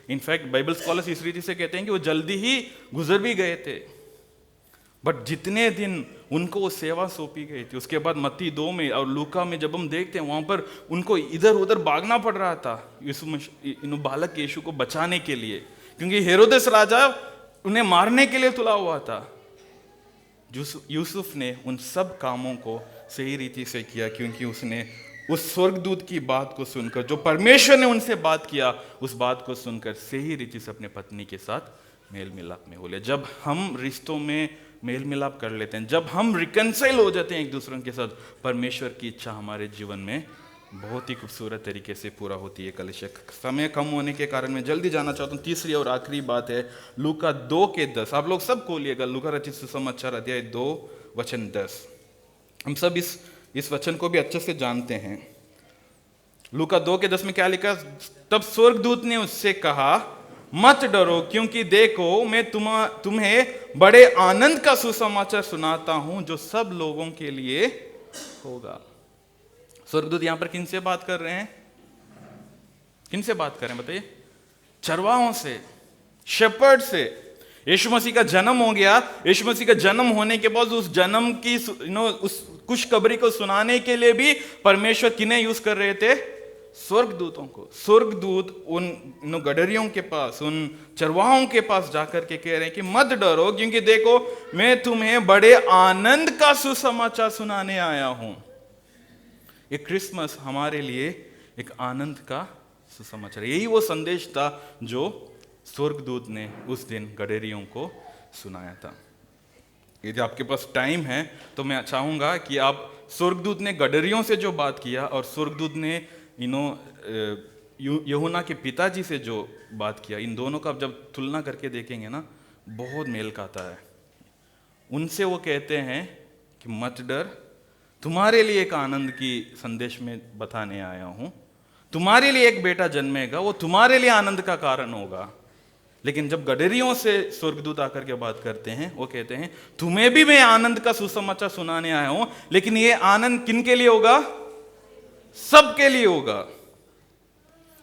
इनफैक्ट बाइबल स्कॉलर्स इस रीति से कहते हैं कि वो जल्दी ही गुजर भी गए थे, बट जितने दिन उनको वो सेवा सौंपी गई थी, उसके बाद मत्ती 2 में और लूका में जब हम देखते हैं, वहां पर उनको इधर उधर भागना पड़ रहा था बालक यीशु को बचाने के लिए, क्योंकि हेरोदेस राजा उन्हें मारने के लिए तुला हुआ था। यूसुफ ने उन सब कामों को सही रीति से किया, क्योंकि उसने उस स्वर्गदूत की बात को सुनकर, जो परमेश्वर ने उनसे बात किया, उस बात को सुनकर सही रीति से अपने पत्नी के साथ मेल मिलाप में हो ले। जब हम रिश्तों में मेल मिलाप कर लेते हैं, जब हम रिकंसाइल हो जाते हैं एक दूसरे के साथ, परमेश्वर की इच्छा हमारे जीवन में बहुत ही खूबसूरत तरीके से पूरा होती है। कलिशक समय कम होने के कारण मैं जल्दी जाना चाहता हूँ। तीसरी और आखिरी बात है लूका 2:10। आप लोग सब खोलिएगा, लूका रचित सुसमाचार अध्याय 2:10। हम सब इस वचन को भी अच्छे से जानते हैं। लूका 2:10 में क्या लिखा? तब स्वर्गदूत ने उससे कहा, मत डरो, क्योंकि देखो मैं तुम्हें बड़े आनंद का सुसमाचार सुनाता हूं, जो सब लोगों के लिए होगा। स्वर्गदूत यहां पर किनसे बात कर रहे हैं? किनसे बात कर रहे हैं बताइए? चरवाहों से, शेपर्ड से। यीशु मसीह का जन्म हो गया। यीशु मसीह का जन्म होने के बाद उस जन्म की उस खुशखबरी को सुनाने के लिए भी परमेश्वर किन्हें यूज कर रहे थे? स्वर्गदूतों को। स्वर्गदूत उन गडरियों के पास, उन चरवाहों के पास जाकर के कह रहे हैं कि मत डरो, क्योंकि देखो मैं तुम्हें बड़े आनंद का सुसमाचार सुनाने आया हूं। ये क्रिसमस हमारे लिए एक आनंद का सुसमाचार, यही वो संदेश था जो स्वर्गदूत ने उस दिन गडरियों को सुनाया था। यदि आपके पास टाइम है तो मैं चाहूंगा कि आप स्वर्गदूत ने गडरियों से जो बात किया और स्वर्गदूत ने यूहन्ना के पिताजी से जो बात किया, इन दोनों का जब तुलना करके देखेंगे ना, बहुत मेल खाता है। उनसे वो कहते हैं कि मत डर, तुम्हारे लिए एक आनंद की संदेश में बताने आया हूं, तुम्हारे लिए एक बेटा जन्मेगा, वो तुम्हारे लिए आनंद का कारण होगा। लेकिन जब गडरियों से स्वर्गदूत आकर के बात करते हैं, वो कहते हैं तुम्हें भी मैं आनंद का सुसमाचार सुनाने आया हूं, लेकिन ये आनंद किन के लिए होगा? सबके लिए होगा।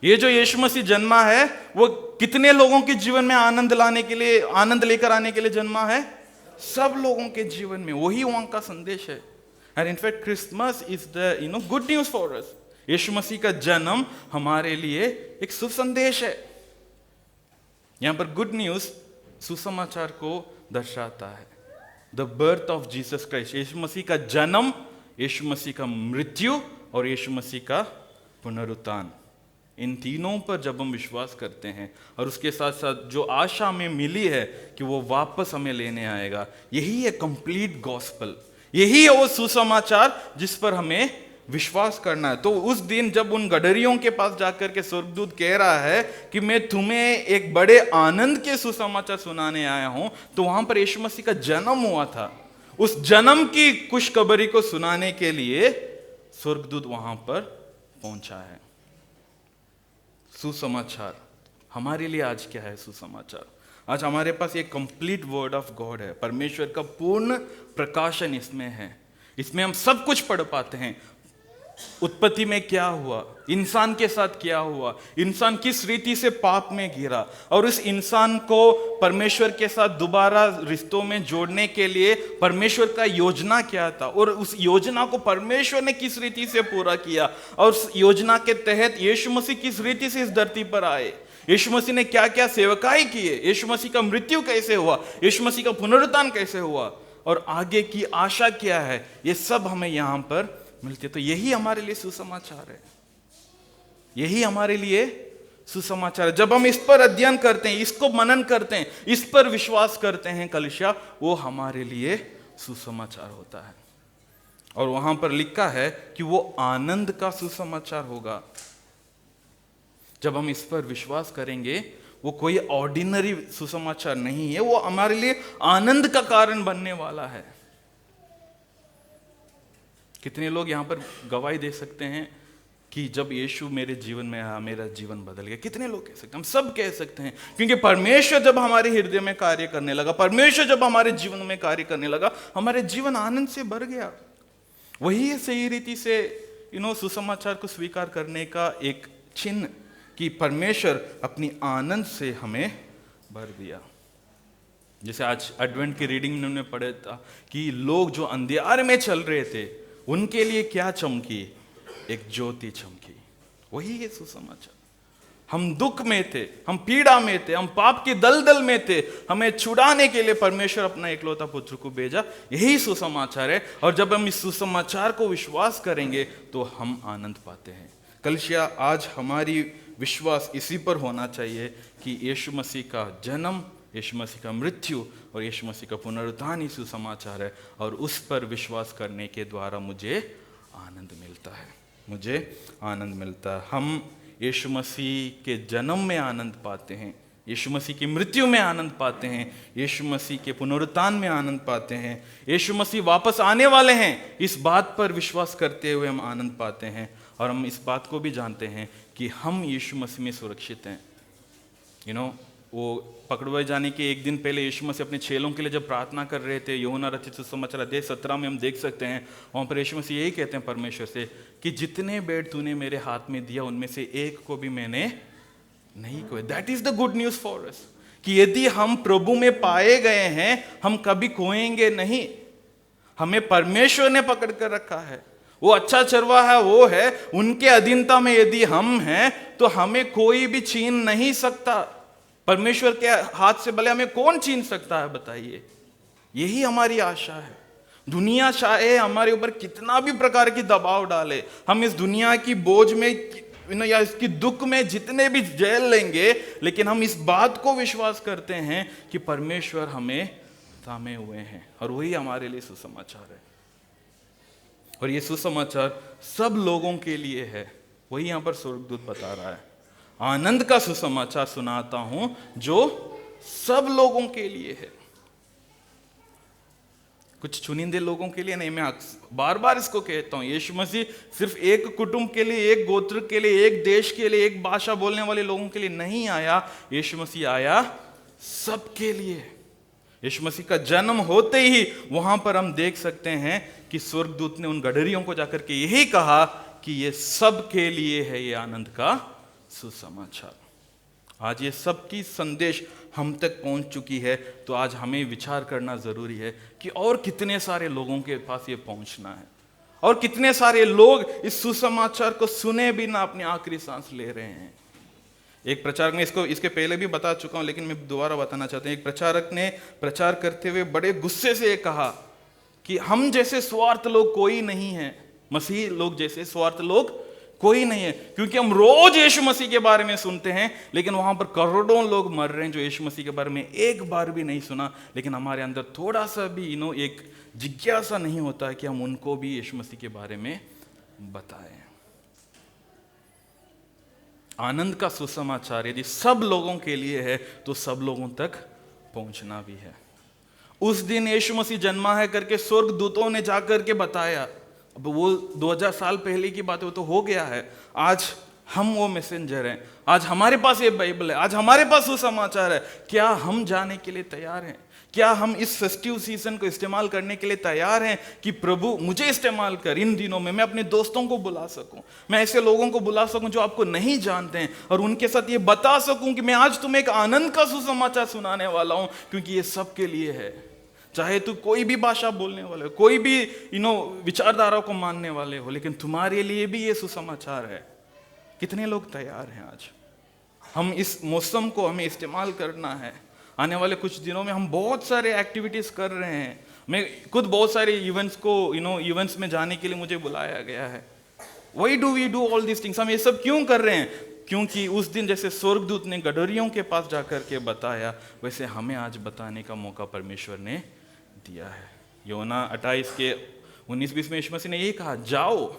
ये जो यीशु मसीह जन्मा है, वो कितने लोगों के जीवन में आनंद लाने के लिए, आनंद लेकर आने के लिए जन्मा है? सब लोगों के जीवन में। वही वहां का संदेश है। And in fact Christmas is the good news for us. Yeshu Masih का जन्म हमारे लिए एक शुभ संदेश है। यहां पर गुड न्यूज सुसमाचार को दर्शाता है। The birth of Jesus Christ, Yeshu Masih का जन्म, यीशु मसीह का मृत्यु और यीशु मसीह का पुनरुत्थान, इन तीनों पर जब हम विश्वास करते हैं और उसके साथ साथ जो आशा हमें मिली है कि वो वापस हमें लेने आएगा, यही है कंप्लीट गॉस्पेल, यही है वो सुसमाचार जिस पर हमें विश्वास करना है। तो उस दिन जब उन गडरियों के पास जाकर के स्वर्गदूत कह रहा है कि मैं तुम्हें एक बड़े आनंद के सुसमाचार सुनाने आया हूं, तो वहां पर यीशु मसीह का जन्म हुआ था। उस जन्म की खुशखबरी को सुनाने के लिए स्वर्गदूत वहां पर पहुंचा है। सुसमाचार हमारे लिए आज क्या है? सुसमाचार आज हमारे पास एक कंप्लीट वर्ड ऑफ गॉड है। परमेश्वर का पूर्ण प्रकाशन इसमें है। इसमें हम सब कुछ पढ़ पाते हैं। उत्पत्ति में क्या हुआ, इंसान के साथ क्या हुआ, इंसान किस रीति से पाप में गिरा, और उस इंसान को परमेश्वर के साथ दोबारा रिश्तों में जोड़ने के लिए परमेश्वर का योजना क्या था, और उस योजना को परमेश्वर ने किस रीति से पूरा किया, और उस योजना के तहत यीशु मसीह किस रीति से इस धरती पर आए, यीशु मसीह ने क्या क्या सेवकाई किए, यीशु मसीह का मृत्यु कैसे हुआ, यीशु मसीह का पुनरुत्थान कैसे हुआ, और आगे की आशा क्या है, ये सब हमें यहां पर मिलती है। तो यही हमारे लिए सुसमाचार है, यही हमारे लिए सुसमाचार है। जब हम इस पर अध्ययन करते हैं, इसको मनन करते हैं, इस पर विश्वास करते हैं कलीसिया, वो हमारे लिए सुसमाचार होता है। और वहां पर लिखा है कि वो आनंद का सुसमाचार होगा। जब हम इस पर विश्वास करेंगे, वो कोई ऑर्डिनरी सुसमाचार नहीं है, वो हमारे लिए आनंद का कारण बनने वाला है। कितने लोग यहां पर गवाही दे सकते हैं कि जब यीशु मेरे जीवन में आया, मेरा जीवन बदल गया? कितने लोग कह सकते हैं? हम सब कह सकते हैं, क्योंकि परमेश्वर जब हमारे हृदय में कार्य करने लगा, परमेश्वर जब हमारे जीवन में कार्य करने लगा, हमारे जीवन आनंद से भर गया। वही है सही रीति से सुसमाचार को स्वीकार करने का एक चिन्ह, कि परमेश्वर अपनी आनंद से हमें भर दिया। जैसे आज एडवेंट की रीडिंग में हमने पढ़ा था कि लोग जो अंधियार में चल रहे थे, उनके लिए क्या चमकी? एक ज्योति चमकी। वही है सुसमाचार। हम दुख में थे, हम पीड़ा में थे, हम पाप की दलदल में थे, हमें छुड़ाने के लिए परमेश्वर अपना इकलौता पुत्र को भेजा। यही सुसमाचार है। और जब हम इस सुसमाचार को विश्वास करेंगे तो हम आनंद पाते हैं। कलीसिया, आज हमारी विश्वास इसी पर होना चाहिए कि यीशु मसीह का जन्म, यीशु मसीह का मृत्यु और यीशु मसीह का पुनरुत्थान ही सुसमाचार है। और उस पर विश्वास करने के द्वारा मुझे आनंद मिलता है, मुझे आनंद मिलता है। हम यीशु मसीह के जन्म में आनंद पाते हैं, यीशु मसीह की मृत्यु में आनंद पाते हैं, यीशु मसीह के पुनरुत्थान में आनंद पाते हैं, यीशु मसीह वापस आने वाले हैं, इस बात पर विश्वास करते हुए हम आनंद पाते हैं। और हम इस बात को भी जानते हैं कि हम यीशु मसीह में सुरक्षित हैं। वो पकड़वाए जाने के एक दिन पहले यीशु मसीह अपने चेलों के लिए जब प्रार्थना कर रहे थे, यूहन्ना रचित सुसमाचार अध्याय 17 में हम देख सकते हैं, वहाँ पर यीशु मसीह यही कहते हैं परमेश्वर से कि जितने बेड तूने मेरे हाथ में दिया, उनमें से एक को भी मैंने नहीं खोया। That is the good news for अस, कि यदि हम प्रभु में पाए गए हैं, हम कभी खोएंगे नहीं। हमें परमेश्वर ने पकड़ कर रखा है। वो अच्छा चरवाहा वो है, उनके अधीनता में यदि हम हैं तो हमें कोई भी छीन नहीं सकता। परमेश्वर के हाथ से भले हमें कौन छीन सकता है, बताइए। यही हमारी आशा है। दुनिया चाहे हमारे ऊपर कितना भी प्रकार की दबाव डाले, हम इस दुनिया की बोझ में या इसकी दुख में जितने भी झेल लेंगे, लेकिन हम इस बात को विश्वास करते हैं कि परमेश्वर हमें थामे हुए हैं। और वही हमारे लिए सुसमाचार है। और ये सुसमाचार सब लोगों के लिए है। वही यहां पर स्वर्गदूत बता रहा है, आनंद का सुसमाचार सुनाता हूं जो सब लोगों के लिए है, कुछ चुनिंदे लोगों के लिए नहीं। मैं बार बार इसको कहता हूं, यीशु मसीह सिर्फ एक कुटुंब के लिए, एक गोत्र के लिए, एक देश के लिए, एक भाषा बोलने वाले लोगों के लिए नहीं आया। यीशु मसीह आया सबके लिए। यीशु मसीह का जन्म होते ही वहां पर हम देख सकते हैं कि स्वर्गदूत ने उन गडरियों को जाकर के यही कहा कि ये सबके लिए है, ये आनंद का सुसमाचार। आज ये सबकी संदेश हम तक पहुंच चुकी है, तो आज हमें विचार करना जरूरी है कि और कितने सारे लोगों के पास ये पहुंचना है, और कितने सारे लोग इस सुसमाचार को सुने बिना अपनी आखिरी सांस ले रहे हैं। एक प्रचारक ने इसके पहले भी बता चुका हूं, लेकिन मैं दोबारा बताना चाहता हूं। एक प्रचारक ने प्रचार करते हुए बड़े गुस्से से कहा कि हम जैसे स्वार्थ लोग कोई नहीं है, मसीह लोग जैसे स्वार्थ लोग कोई नहीं है, क्योंकि हम रोज यीशु मसीह के बारे में सुनते हैं, लेकिन वहां पर करोड़ों लोग मर रहे हैं जो यीशु मसीह के बारे में एक बार भी नहीं सुना। लेकिन हमारे अंदर थोड़ा सा भी एक जिज्ञासा नहीं होता है कि हम उनको भी यीशु मसीह के बारे में बताएं। आनंद का सुसमाचार यदि सब लोगों के लिए है तो सब लोगों तक पहुंचना भी है। उस दिन यीशु मसीह जन्मा है करके स्वर्गदूतों ने जाकर के बताया। अब वो 2000 साल पहले की बात है, वो तो हो गया है। आज हम वो मैसेंजर हैं, आज हमारे पास ये बाइबल है, आज हमारे पास सुसमाचार है। क्या हम जाने के लिए तैयार हैं? क्या हम इस फेस्टिव सीजन को इस्तेमाल करने के लिए तैयार हैं कि प्रभु मुझे इस्तेमाल कर इन दिनों में, मैं अपने दोस्तों को बुला सकूं, मैं ऐसे लोगों को बुला सकूं जो आपको नहीं जानते हैं, और उनके साथ ये बता सकूं कि मैं आज तुम्हें एक आनंद का सुसमाचार सुनाने वाला हूं, क्योंकि ये सबके लिए है। चाहे तू कोई भी भाषा बोलने वाले हो, कोई भी विचारधारा को मानने वाले हो, लेकिन तुम्हारे लिए भी ये सुसमाचार है। कितने लोग तैयार हैं आज? हम इस मौसम को हमें इस्तेमाल करना है। आने वाले कुछ दिनों में हम बहुत सारे एक्टिविटीज कर रहे हैं। मैं खुद बहुत सारे इवेंट्स को इवेंट्स में जाने के लिए मुझे बुलाया गया है। Why do we do all these things? हम ये सब क्यों कर रहे हैं? क्योंकि उस दिन जैसे स्वर्गदूत ने गडरियों के पास जाकर के बताया, वैसे हमें आज बताने का मौका परमेश्वर ने दिया है। योना 28 के 19-20 में यीशु मसीह ने ये कहा, जाओ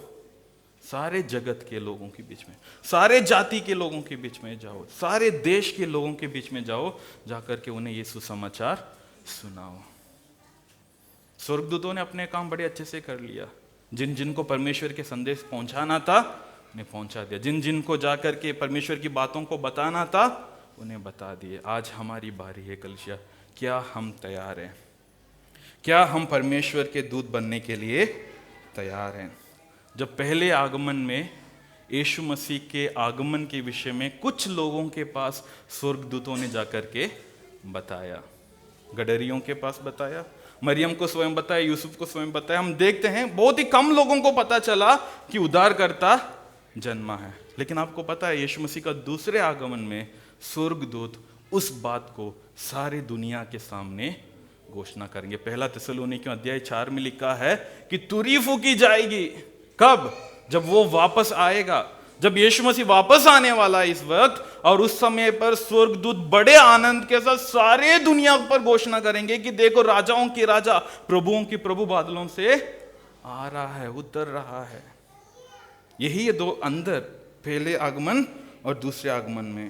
सारे जगत के लोगों के बीच में, सारे जाति के लोगों के बीच में जाओ, सारे देश के लोगों के बीच में जाओ, जाकर के उन्हें ये सुसमाचार सुनाओ। स्वर्गदूतों ने अपने काम बड़े अच्छे से कर लिया। जिन जिनको परमेश्वर के संदेश पहुंचाना था उन्हें पहुंचा दिया, जिन जिनको जाकर के परमेश्वर की बातों को बताना था उन्हें बता दिए। आज हमारी बारी है कलीसिया, क्या हम तैयार हैं? क्या हम परमेश्वर के दूत बनने के लिए तैयार हैं? जब पहले आगमन में यीशु मसीह के आगमन के विषय में कुछ लोगों के पास स्वर्गदूतों ने जाकर के बताया, गडरियों के पास बताया, मरियम को स्वयं बताया, यूसुफ को स्वयं बताया। हम देखते हैं बहुत ही कम लोगों को पता चला कि उद्धारकर्ता जन्मा है। लेकिन आपको पता है यीशु मसीह का दूसरे आगमन में स्वर्गदूत उस बात को सारी दुनिया के सामने घोषणा करेंगे। पहला थिस्सलुनीकियों अध्याय 4 में लिखा है कि तुरी फूकी जाएगी। कब? जब वो वापस आएगा, जब यीशु मसीह वापस आने वाला है इस वक्त, और उस समय पर स्वर्गदूत बड़े आनंद के साथ सारे दुनिया पर घोषणा करेंगे कि देखो राजाओं की राजा, प्रभुओं की प्रभु बादलों से आ रहा है, उतर रहा है। यही है दो अंदर, पहले आगमन और दूसरे आगमन में।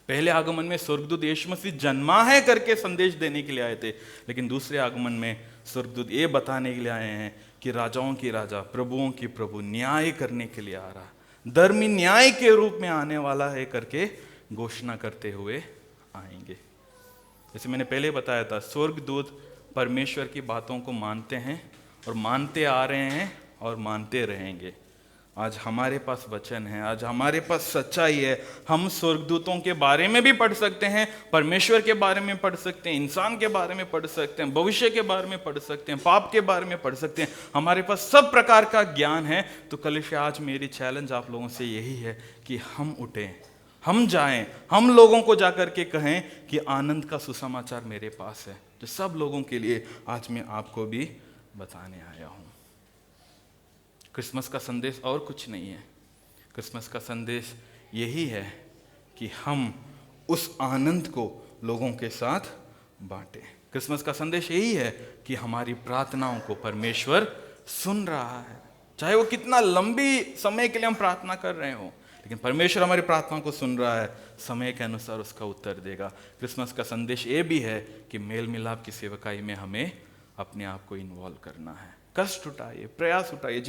पहले आगमन में स्वर्गदूत यीशु मसीह जन्मा है करके संदेश देने के लिए आए थे, लेकिन दूसरे आगमन में स्वर्गदूत ये बताने के लिए आए हैं कि राजाओं की राजा, प्रभुओं की प्रभु न्याय करने के लिए आ रहा, धर्मी न्याय के रूप में आने वाला है करके घोषणा करते हुए आएंगे। जैसे मैंने पहले बताया था, स्वर्गदूत परमेश्वर की बातों को मानते हैं और मानते आ रहे हैं और मानते रहेंगे। आज हमारे पास वचन है, आज हमारे पास सच्चाई है। हम स्वर्गदूतों के बारे में भी पढ़ सकते हैं, परमेश्वर के बारे में पढ़ सकते हैं, इंसान के बारे में पढ़ सकते हैं, भविष्य के बारे में पढ़ सकते हैं, पाप के बारे में पढ़ सकते हैं। हमारे पास सब प्रकार का ज्ञान है। तो कलीसिया, आज मेरी चैलेंज आप लोगों से यही है कि हम उठें, हम जाएं, हम लोगों को जाकर के कहें कि आनंद का सुसमाचार मेरे पास है, जो सब लोगों के लिए आज मैं आपको भी बताने आया हूं। क्रिसमस का संदेश और कुछ नहीं है। क्रिसमस का संदेश यही है कि हम उस आनंद को लोगों के साथ बांटें। क्रिसमस का संदेश यही है कि हमारी प्रार्थनाओं को परमेश्वर सुन रहा है। चाहे वो कितना लंबी समय के लिए हम प्रार्थना कर रहे हो, लेकिन परमेश्वर हमारी प्रार्थना को सुन रहा है, समय के अनुसार उसका उत्तर देगा। क्रिसमस का संदेश ये भी है कि मेल मिलाप की सेवकाई में हमें अपने आप को इन्वॉल्व करना है। कष्ट उठाइए, प्रयास उठाइए,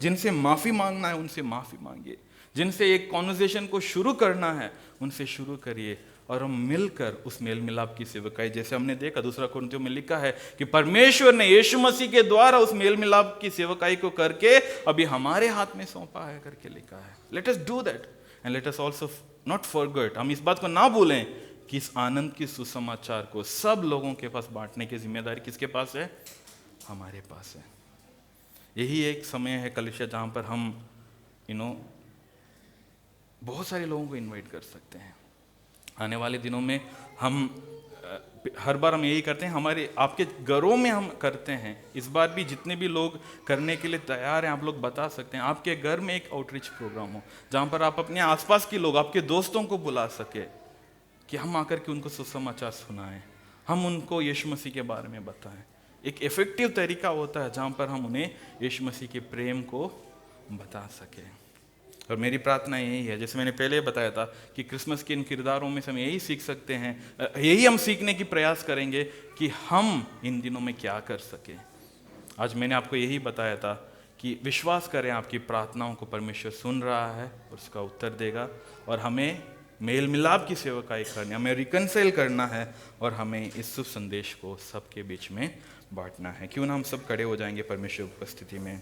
जिनसे माफी मांगना है उनसे माफी मांगिए, जिनसे एक कॉन्वर्सेशन को शुरू करना है उनसे शुरू करिए, और हम मिलकर उस मेल मिलाप की सेवकाई, जैसे हमने देखा 2 कुरिन्थियों में लिखा है कि परमेश्वर ने यीशु मसीह के द्वारा उस मेल मिलाप की सेवकाई को करके अभी हमारे हाथ में सौंपा है करके लिखा है। Let us do that and let us also not forget, हम इस बात को ना भूलें कि इस आनंद की सुसमाचार को सब लोगों के पास बांटने की जिम्मेदारी किसके पास है? हमारे पास है। यही एक समय है कलीसिया जहाँ पर हम बहुत सारे लोगों को इनवाइट कर सकते हैं। आने वाले दिनों में हम हर बार हम यही करते हैं, हमारे आपके घरों में हम करते हैं। इस बार भी जितने भी लोग करने के लिए तैयार हैं, आप लोग बता सकते हैं। आपके घर में एक आउटरीच प्रोग्राम हो जहाँ पर आप अपने आसपास के लोग, आपके दोस्तों को बुला सके कि हम आकर के उनको सुसमाचार सुनाएं, हम उनको यीशु मसीह के बारे में बताएं। एक इफेक्टिव तरीका होता है जहाँ पर हम उन्हें यीशु मसीह के प्रेम को बता सकें। और मेरी प्रार्थना यही है, जैसे मैंने पहले बताया था कि क्रिसमस के इन किरदारों में से हम यही सीख सकते हैं, यही हम सीखने की प्रयास करेंगे कि हम इन दिनों में क्या कर सकें। आज मैंने आपको यही बताया था कि विश्वास करें, आपकी प्रार्थनाओं को परमेश्वर सुन रहा है और उसका उत्तर देगा, और हमें मेल मिलाप की सेवकाई करनी, हमें रिकनसाइल करना है और हमें इस शुभ संदेश को सबके बीच में बांटना है। क्यों ना हम सब खड़े हो जाएंगे परमेश्वर की उपस्थिति में।